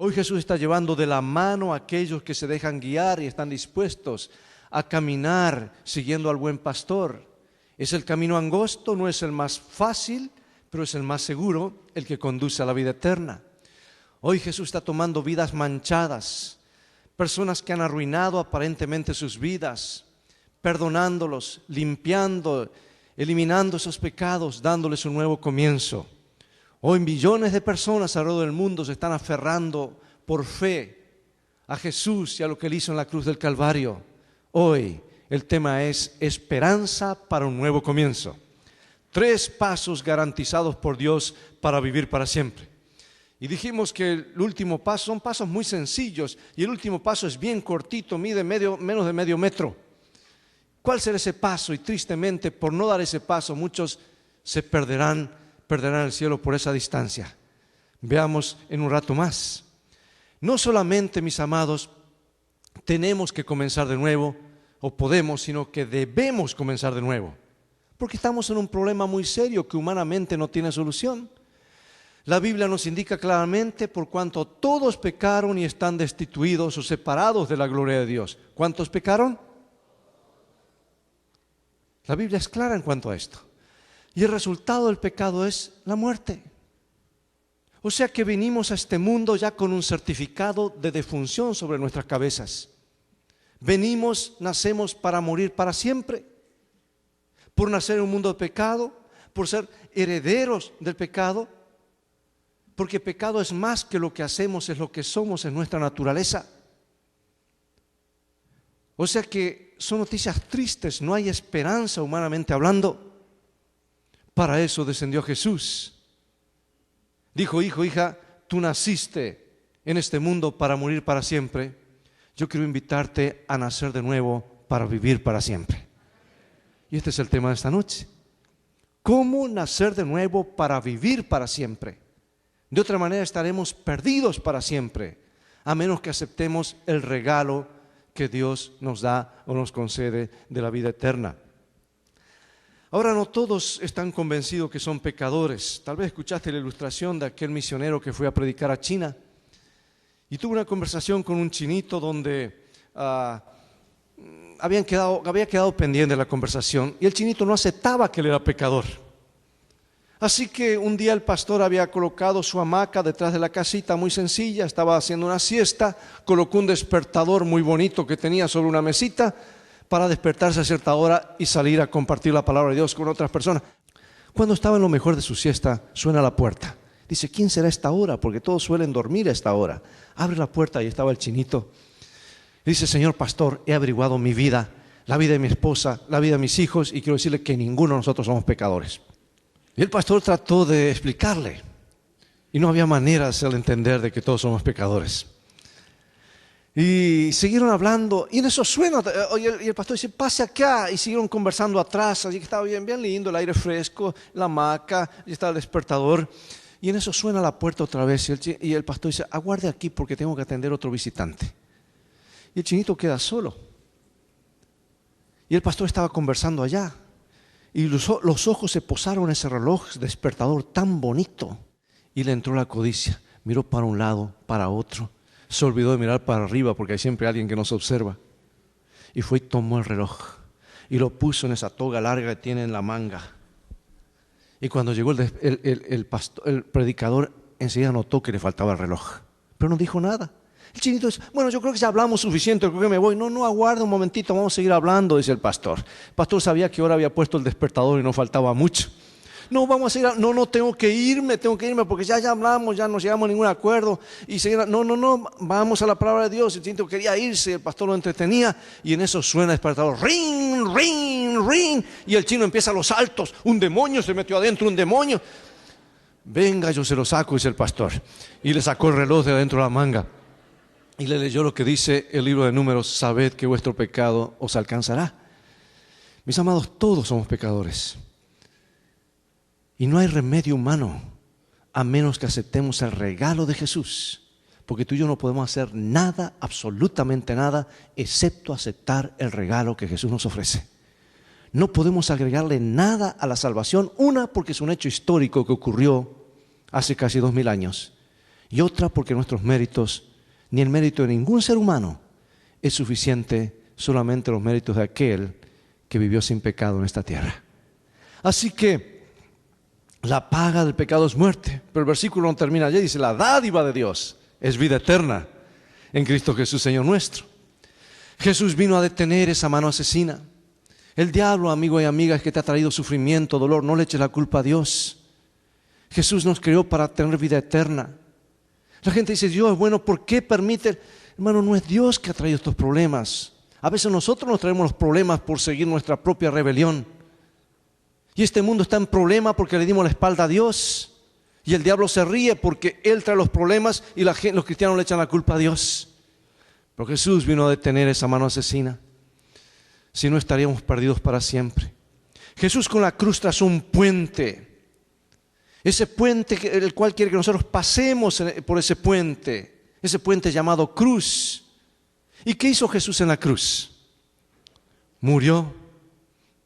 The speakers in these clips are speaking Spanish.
Hoy Jesús está llevando de la mano a aquellos que se dejan guiar y están dispuestos a caminar siguiendo al buen pastor. Es el camino angosto, no es el más fácil, pero es el más seguro, el que conduce a la vida eterna. Hoy Jesús está tomando vidas manchadas, personas que han arruinado aparentemente sus vidas, perdonándolos, limpiando, eliminando esos pecados, dándoles un nuevo comienzo. Hoy millones de personas alrededor del mundo se están aferrando por fe a Jesús y a lo que Él hizo en la cruz del Calvario. Hoy el tema es esperanza para un nuevo comienzo. 3 pasos garantizados por Dios para vivir para siempre. Y dijimos que el último paso son pasos muy sencillos y el último paso es bien cortito, mide menos de medio metro. ¿Cuál será ese paso? Y tristemente por no dar ese paso muchos se perderán el cielo por esa distancia. Veamos en un rato más. No solamente, mis amados, tenemos que comenzar de nuevo o podemos, sino que debemos comenzar de nuevo. Porque estamos en un problema muy serio que humanamente no tiene solución. La Biblia nos indica claramente por cuanto todos pecaron y están destituidos o separados de la gloria de Dios. ¿Cuántos pecaron? La Biblia es clara en cuanto a esto. Y el resultado del pecado es la muerte. O sea que venimos a este mundo ya con un certificado de defunción sobre nuestras cabezas. Nacemos para morir para siempre. Por nacer en un mundo de pecado, por ser herederos del pecado. Porque pecado es más que lo que hacemos, es lo que somos en nuestra naturaleza. O sea que son noticias tristes, no hay esperanza humanamente hablando. Para eso descendió Jesús. Dijo: hijo, hija, tú naciste en este mundo para morir para siempre. Yo quiero invitarte a nacer de nuevo para vivir para siempre. Y este es el tema de esta noche. ¿Cómo nacer de nuevo para vivir para siempre? De otra manera estaremos perdidos para siempre, a menos que aceptemos el regalo que Dios nos da o nos concede de la vida eterna. Ahora, no todos están convencidos que son pecadores. Tal vez escuchaste la ilustración de aquel misionero que fue a predicar a China y tuvo una conversación con un chinito donde había quedado pendiente la conversación y el chinito no aceptaba que él era pecador. Así que un día el pastor había colocado su hamaca detrás de la casita, muy sencilla, estaba haciendo una siesta, colocó un despertador muy bonito que tenía sobre una mesita para despertarse a cierta hora y salir a compartir la palabra de Dios con otras personas. Cuando estaba en lo mejor de su siesta, suena la puerta. Dice: ¿quién será a esta hora? Porque todos suelen dormir a esta hora. Abre la puerta y estaba el chinito. Dice: señor pastor, he averiguado mi vida, la vida de mi esposa, la vida de mis hijos, y quiero decirle que ninguno de nosotros somos pecadores. Y el pastor trató de explicarle y no había manera de hacerle entender de que todos somos pecadores. Y siguieron hablando y en eso suena, y el pastor dice: pase acá, y siguieron conversando atrás, así que estaba bien lindo, el aire fresco, la hamaca, y estaba el despertador, y en eso suena la puerta otra vez y el pastor dice: aguarde aquí porque tengo que atender a otro visitante. Y el chinito queda solo y el pastor estaba conversando allá. Y los ojos se posaron en ese reloj despertador tan bonito. Y le entró la codicia. Miró para un lado, para otro. Se olvidó de mirar para arriba porque hay siempre alguien que nos observa. Y fue y tomó el reloj. Y lo puso en esa toga larga que tiene en la manga. Y cuando llegó el predicador, enseguida notó que le faltaba el reloj. Pero no dijo nada. El chinito dice: bueno, yo creo que ya hablamos suficiente, creo que me voy. No, aguarda un momentito, vamos a seguir hablando, dice el pastor. El pastor sabía que ahora había puesto el despertador y no faltaba mucho. No, vamos a seguir, no, tengo que irme porque ya hablamos, ya no llegamos a ningún acuerdo. Y seguir, no, vamos a la palabra de Dios. El chinito quería irse, el pastor lo entretenía y en eso suena el despertador: ring, ring, ring. Y el chino empieza los saltos: un demonio se metió adentro, un demonio. Venga, yo se lo saco, dice el pastor. Y le sacó el reloj de adentro de la manga. Y le leyó lo que dice el libro de Números: sabed que vuestro pecado os alcanzará. Mis amados, todos somos pecadores. Y no hay remedio humano a menos que aceptemos el regalo de Jesús. Porque tú y yo no podemos hacer nada, absolutamente nada, excepto aceptar el regalo que Jesús nos ofrece. No podemos agregarle nada a la salvación. Una, porque es un hecho histórico que ocurrió hace casi 2000 años. Y otra porque nuestros méritos, ni el mérito de ningún ser humano, es suficiente, solamente los méritos de aquel que vivió sin pecado en esta tierra. Así que la paga del pecado es muerte. Pero el versículo no termina allí, dice: la dádiva de Dios es vida eterna en Cristo Jesús, Señor nuestro. Jesús vino a detener esa mano asesina. El diablo, amigo y amiga, es que te ha traído sufrimiento, dolor. No le eches la culpa a Dios. Jesús nos creó para tener vida eterna. La gente dice: Dios es bueno, ¿por qué permite? Hermano, no es Dios que ha traído estos problemas. A veces nosotros nos traemos los problemas por seguir nuestra propia rebelión. Y este mundo está en problema porque le dimos la espalda a Dios. Y el diablo se ríe porque Él trae los problemas y los cristianos le echan la culpa a Dios. Pero Jesús vino a detener esa mano asesina. Si no, estaríamos perdidos para siempre. Jesús con la cruz trazó un puente. Ese puente el cual quiere que nosotros pasemos por ese puente llamado cruz. ¿Y qué hizo Jesús en la cruz? Murió,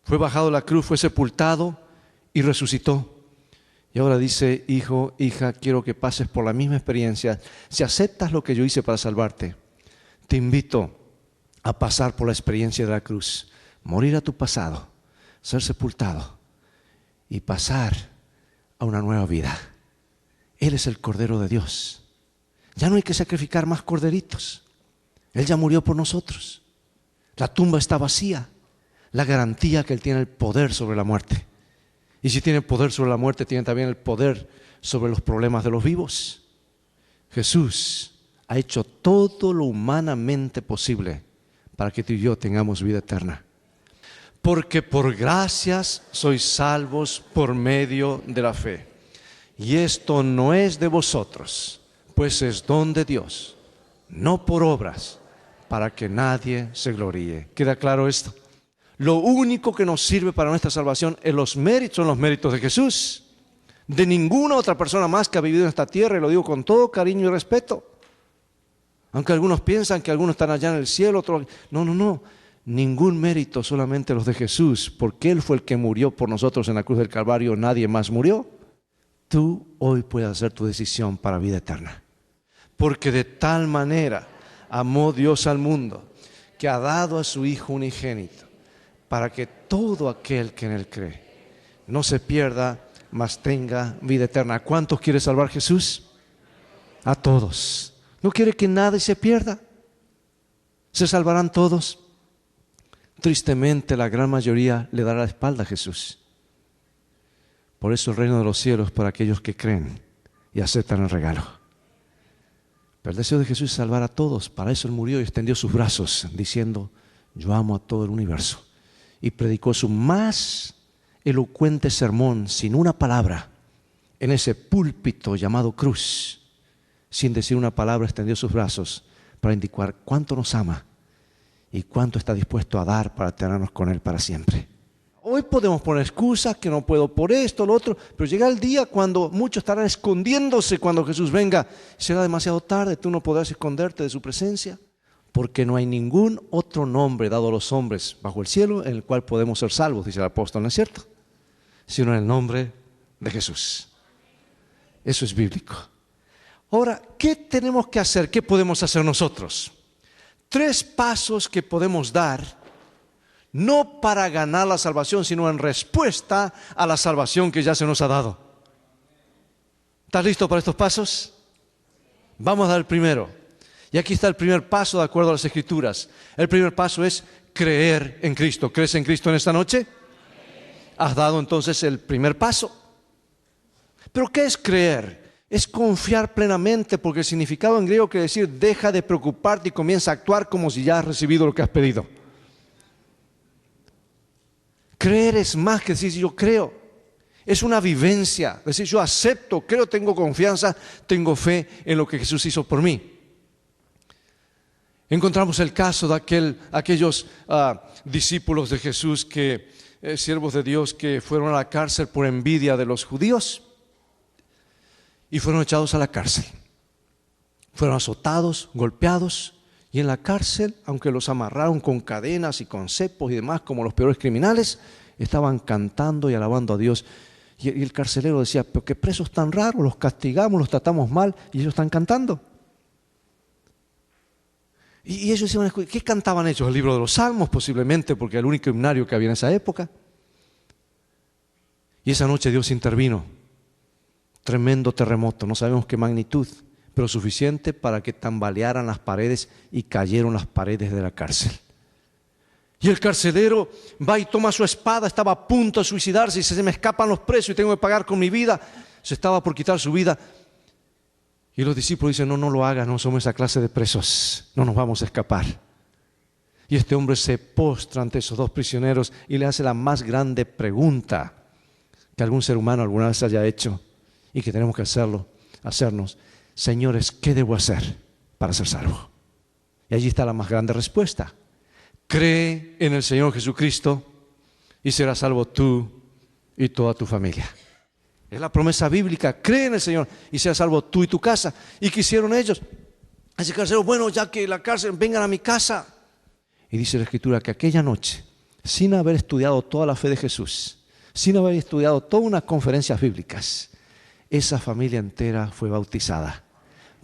fue bajado de la cruz, fue sepultado y resucitó. Y ahora dice: hijo, hija, quiero que pases por la misma experiencia. Si aceptas lo que yo hice para salvarte, te invito a pasar por la experiencia de la cruz, morir a tu pasado, ser sepultado y pasar a una nueva vida. Él es el Cordero de Dios. Ya no hay que sacrificar más corderitos. Él ya murió por nosotros. La tumba está vacía. La garantía que Él tiene el poder sobre la muerte. Y si tiene poder sobre la muerte, tiene también el poder sobre los problemas de los vivos. Jesús ha hecho todo lo humanamente posible para que tú y yo tengamos vida eterna. Porque por gracias sois salvos por medio de la fe. Y esto no es de vosotros, pues es don de Dios, no por obras, para que nadie se gloríe. ¿Queda claro esto? Lo único que nos sirve para nuestra salvación son los méritos de Jesús. De ninguna otra persona más que ha vivido en esta tierra, y lo digo con todo cariño y respeto. Aunque algunos piensan que algunos están allá en el cielo, otros... No. Ningún mérito, solamente los de Jesús, porque Él fue el que murió por nosotros en la cruz del Calvario, nadie más murió. Tú hoy puedes hacer tu decisión para vida eterna. Porque de tal manera amó Dios al mundo, que ha dado a su Hijo unigénito, para que todo aquel que en Él cree no se pierda, mas tenga vida eterna. ¿A cuántos quiere salvar Jesús? A todos. No quiere que nadie se pierda. ¿Se salvarán todos? Tristemente, la gran mayoría le dará la espalda a Jesús. Por eso el reino de los cielos es para aquellos que creen y aceptan el regalo. Pero el deseo de Jesús es salvar a todos. Para eso Él murió y extendió sus brazos, diciendo: yo amo a todo el universo. Y predicó su más elocuente sermón sin una palabra en ese púlpito llamado cruz. Sin decir una palabra, extendió sus brazos para indicar cuánto nos ama y cuánto está dispuesto a dar para tenernos con Él para siempre. Hoy podemos poner excusas, que no puedo por esto, lo otro, pero llega el día cuando muchos estarán escondiéndose cuando Jesús venga. Será demasiado tarde, tú no podrás esconderte de su presencia, porque no hay ningún otro nombre dado a los hombres bajo el cielo en el cual podemos ser salvos, dice el apóstol, ¿no es cierto? Sino en el nombre de Jesús. Eso es bíblico. Ahora, ¿qué tenemos que hacer? ¿Qué podemos hacer nosotros? 3 pasos que podemos dar, no para ganar la salvación, sino en respuesta a la salvación que ya se nos ha dado. ¿Estás listo para estos pasos? Vamos a dar el primero. Y aquí está el primer paso de acuerdo a las Escrituras. El primer paso es creer en Cristo. ¿Crees en Cristo en esta noche? Has dado entonces el primer paso. ¿Pero qué es creer? Es confiar plenamente, porque el significado en griego quiere decir: deja de preocuparte y comienza a actuar como si ya has recibido lo que has pedido. Creer es más que decir yo creo. Es una vivencia, es decir, yo acepto, creo, tengo confianza, tengo fe en lo que Jesús hizo por mí. Encontramos el caso de aquellos discípulos de Jesús, siervos de Dios, que fueron a la cárcel por envidia de los judíos. Y fueron echados a la cárcel. Fueron azotados, golpeados. Y en la cárcel, aunque los amarraron con cadenas y con cepos y demás, como los peores criminales, estaban cantando y alabando a Dios. Y el carcelero decía, pero qué presos tan raros, los castigamos, los tratamos mal y ellos están cantando. Y ellos iban a escuchar. ¿Qué cantaban ellos? El libro de los Salmos posiblemente, porque era el único himnario que había en esa época. Y esa noche Dios intervino. Tremendo terremoto, no sabemos qué magnitud, pero suficiente para que tambalearan las paredes y cayeron las paredes de la cárcel. Y el carcelero va y toma su espada, estaba a punto de suicidarse y dice, se me escapan los presos y tengo que pagar con mi vida. Se estaba por quitar su vida. Y los discípulos dicen, no lo hagas, no somos esa clase de presos, no nos vamos a escapar. Y este hombre se postra ante esos dos prisioneros y le hace la más grande pregunta que algún ser humano alguna vez haya hecho y que tenemos que hacernos. Señores, ¿qué debo hacer para ser salvo? Y allí está la más grande respuesta. Cree en el Señor Jesucristo y serás salvo tú y toda tu familia. Es la promesa bíblica, cree en el Señor y serás salvo tú y tu casa. ¿Y qué hicieron ellos? Ese carcelero, bueno, ya que la cárcel, vengan a mi casa. Y dice la Escritura que aquella noche, sin haber estudiado toda la fe de Jesús, sin haber estudiado todas unas conferencias bíblicas, esa familia entera fue bautizada.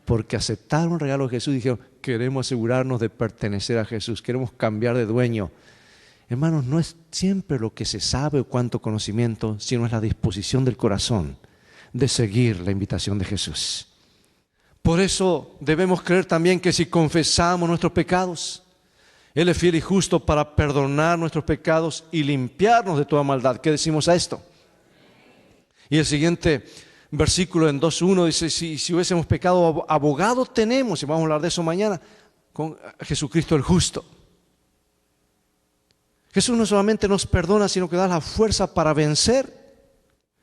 Porque aceptaron el regalo de Jesús y dijeron, queremos asegurarnos de pertenecer a Jesús, queremos cambiar de dueño. Hermanos, no es siempre lo que se sabe o cuánto conocimiento, sino es la disposición del corazón de seguir la invitación de Jesús. Por eso debemos creer también que si confesamos nuestros pecados, Él es fiel y justo para perdonar nuestros pecados y limpiarnos de toda maldad. ¿Qué decimos a esto? Y el siguiente versículo en 2.1 dice, si hubiésemos pecado, abogado tenemos, y vamos a hablar de eso mañana, con Jesucristo el justo. Jesús no solamente nos perdona, sino que da la fuerza para vencer.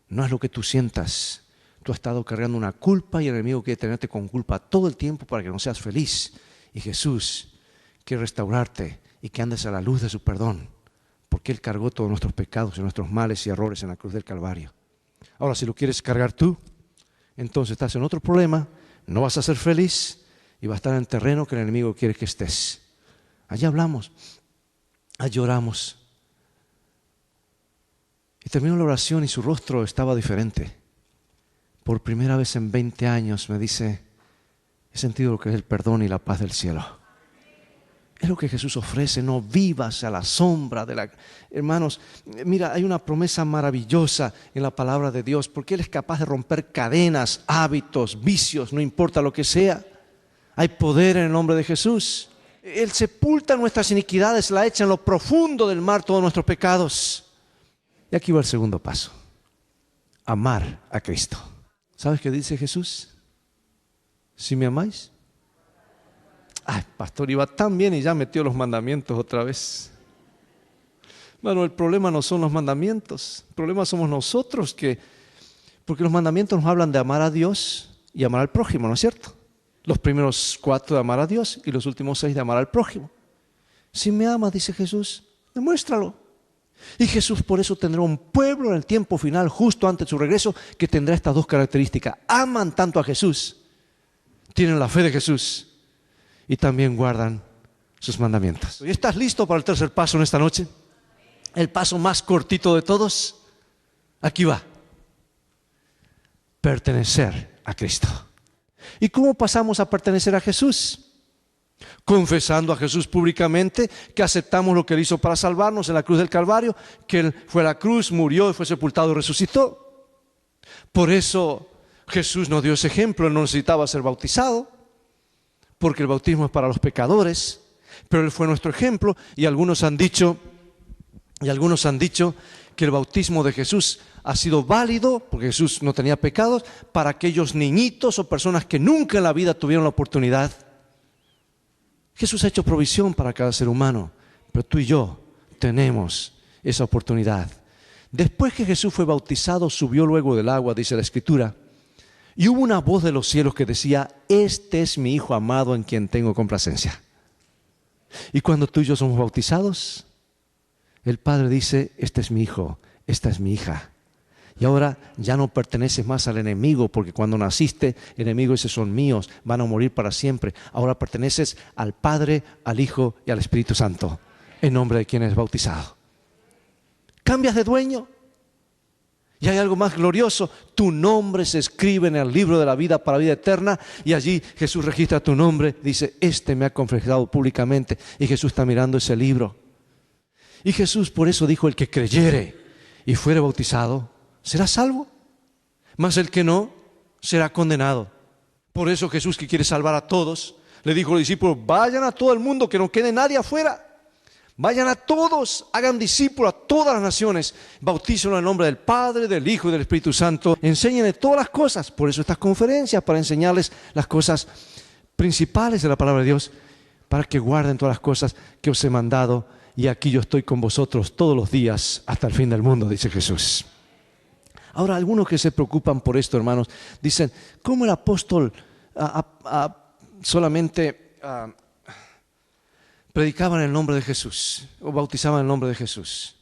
No es lo que tú sientas. Tú has estado cargando una culpa y el enemigo quiere tenerte con culpa todo el tiempo para que no seas feliz. Y Jesús quiere restaurarte y que andes a la luz de su perdón, porque Él cargó todos nuestros pecados y nuestros males y errores en la cruz del Calvario. Ahora, si lo quieres cargar tú, entonces estás en otro problema, no vas a ser feliz y vas a estar en el terreno que el enemigo quiere que estés. Allí hablamos. Allí oramos. Y terminó la oración y su rostro estaba diferente. Por primera vez en 20 años me dice, he sentido lo que es el perdón y la paz del cielo. Es lo que Jesús ofrece, no vivas a la sombra de la... Hermanos, mira, hay una promesa maravillosa en la palabra de Dios, porque Él es capaz de romper cadenas, hábitos, vicios, no importa lo que sea. Hay poder en el nombre de Jesús. Él sepulta nuestras iniquidades, la echa en lo profundo del mar todos nuestros pecados. Y aquí va el segundo paso. Amar a Cristo. ¿Sabes qué dice Jesús? ¿Si me amáis? Ay, pastor, iba tan bien y ya metió los mandamientos otra vez. Bueno, el problema no son los mandamientos. El problema somos nosotros porque los mandamientos nos hablan de amar a Dios y amar al prójimo, ¿no es cierto? Los primeros 4 de amar a Dios y los últimos 6 de amar al prójimo. Si me amas, dice Jesús, demuéstralo. Y Jesús por eso tendrá un pueblo en el tiempo final, justo antes de su regreso, que tendrá estas dos características. Aman tanto a Jesús, tienen la fe de Jesús y también guardan sus mandamientos. ¿Y estás listo para el tercer paso en esta noche? El paso más cortito de todos. Aquí va. Pertenecer a Cristo. ¿Y cómo pasamos a pertenecer a Jesús? Confesando a Jesús públicamente, que aceptamos lo que Él hizo para salvarnos en la cruz del Calvario, que Él fue a la cruz, murió, fue sepultado y resucitó. Por eso Jesús nos dio ese ejemplo, Él no necesitaba ser bautizado, porque el bautismo es para los pecadores, pero Él fue nuestro ejemplo y algunos han dicho que el bautismo de Jesús ha sido válido, porque Jesús no tenía pecados, para aquellos niñitos o personas que nunca en la vida tuvieron la oportunidad. Jesús ha hecho provisión para cada ser humano, pero tú y yo tenemos esa oportunidad. Después que Jesús fue bautizado, subió luego del agua, dice la Escritura, y hubo una voz de los cielos que decía, este es mi Hijo amado en quien tengo complacencia. Y cuando tú y yo somos bautizados, el Padre dice, este es mi hijo, esta es mi hija. Y ahora ya no perteneces más al enemigo, porque cuando naciste, el enemigo dice, son míos, van a morir para siempre. Ahora perteneces al Padre, al Hijo y al Espíritu Santo, en nombre de quien eres bautizado. Cambias de dueño. Y hay algo más glorioso: tu nombre se escribe en el libro de la vida para vida eterna, y allí Jesús registra tu nombre, dice, este me ha confesado públicamente, y Jesús está mirando ese libro. Y Jesús por eso dijo, el que creyere y fuere bautizado será salvo, mas el que no será condenado. Por eso Jesús, que quiere salvar a todos, le dijo a los discípulos, vayan a todo el mundo, que no quede nadie afuera. Vayan a todos, hagan discípulos a todas las naciones, bautícenlos en el nombre del Padre, del Hijo y del Espíritu Santo. Enséñenles todas las cosas. Por eso estas conferencias, para enseñarles las cosas principales de la palabra de Dios, para que guarden todas las cosas que os he mandado. Y aquí yo estoy con vosotros todos los días hasta el fin del mundo, dice Jesús. Ahora, algunos que se preocupan por esto, hermanos, dicen, ¿cómo el apóstol solamente predicaba en el nombre de Jesús o bautizaba en el nombre de Jesús?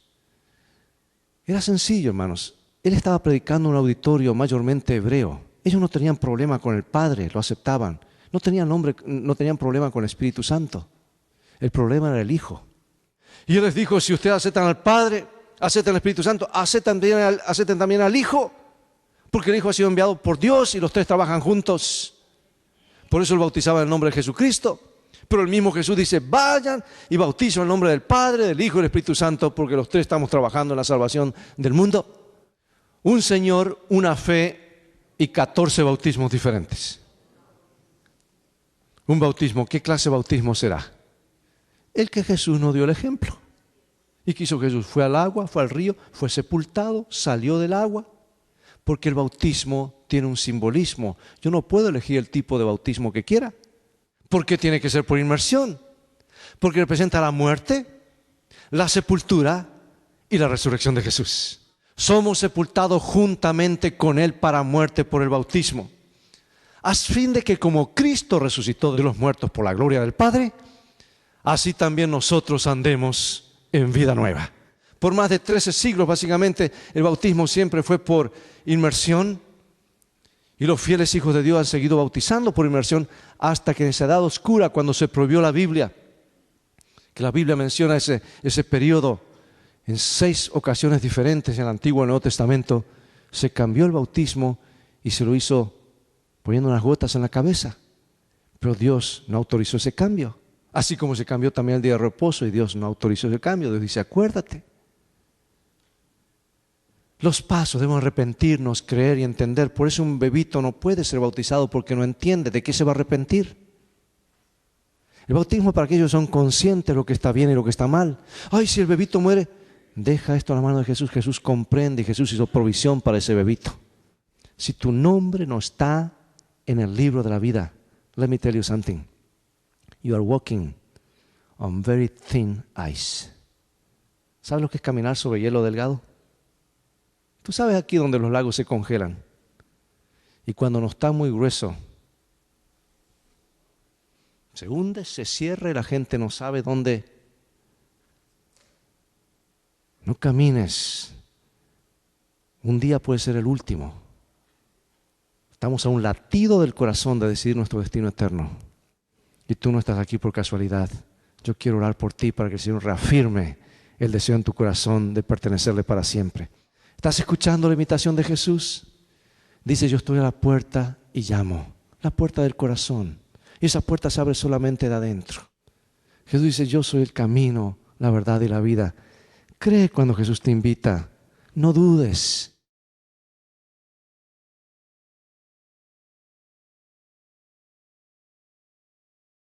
Era sencillo, hermanos. Él estaba predicando en un auditorio mayormente hebreo. Ellos no tenían problema con el Padre, lo aceptaban. No tenían problema con el Espíritu Santo. El problema era el Hijo. Y Él les dijo, si ustedes aceptan al Padre, aceptan al Espíritu Santo, acepten también al Hijo, porque el Hijo ha sido enviado por Dios y los tres trabajan juntos. Por eso Él bautizaba en el nombre de Jesucristo. Pero el mismo Jesús dice, vayan y bauticen en el nombre del Padre, del Hijo y del Espíritu Santo, porque los tres estamos trabajando en la salvación del mundo. Un Señor, una fe y 14 bautismos diferentes. Un bautismo, ¿qué clase de bautismo será? El que Jesús nos dio el ejemplo. ¿Y qué hizo Jesús? Fue al agua, fue al río, fue sepultado, salió del agua. Porque el bautismo tiene un simbolismo. Yo no puedo elegir el tipo de bautismo que quiera. Porque tiene que ser por inmersión. Porque representa la muerte, la sepultura y la resurrección de Jesús. Somos sepultados juntamente con Él para muerte por el bautismo. A fin de que como Cristo resucitó de los muertos por la gloria del Padre, así también nosotros andemos en vida nueva. Por más de 13 siglos, básicamente, el bautismo siempre fue por inmersión. Y los fieles hijos de Dios han seguido bautizando por inmersión hasta que en esa edad oscura, cuando se prohibió la Biblia, que la Biblia menciona ese periodo en 6 ocasiones diferentes en el Antiguo y el Nuevo Testamento, se cambió el bautismo y se lo hizo poniendo unas gotas en la cabeza. Pero Dios no autorizó ese cambio. Así como se cambió también el día de reposo y Dios no autorizó ese cambio. Dios dice, acuérdate. Los pasos, debemos arrepentirnos, creer y entender. Por eso un bebito no puede ser bautizado porque no entiende de qué se va a arrepentir. El bautismo para aquellos que son conscientes de lo que está bien y lo que está mal. Ay, si el bebito muere, deja esto en la mano de Jesús. Jesús comprende y Jesús hizo provisión para ese bebito. Si tu nombre no está en el libro de la vida, let me tell you something. You are walking on very thin ice. ¿Sabes lo que es caminar sobre hielo delgado? Tú sabes aquí donde los lagos se congelan. Y cuando no está muy grueso, se hunde, se cierra y la gente no sabe dónde. No camines. Un día puede ser el último. Estamos a un latido del corazón de decidir nuestro destino eterno. Y tú no estás aquí por casualidad. Yo quiero orar por ti para que el Señor reafirme el deseo en tu corazón de pertenecerle para siempre. ¿Estás escuchando la invitación de Jesús? Dice, yo estoy a la puerta y llamo. La puerta del corazón. Y esa puerta se abre solamente de adentro. Jesús dice, yo soy el camino, la verdad y la vida. Cree cuando Jesús te invita. No dudes.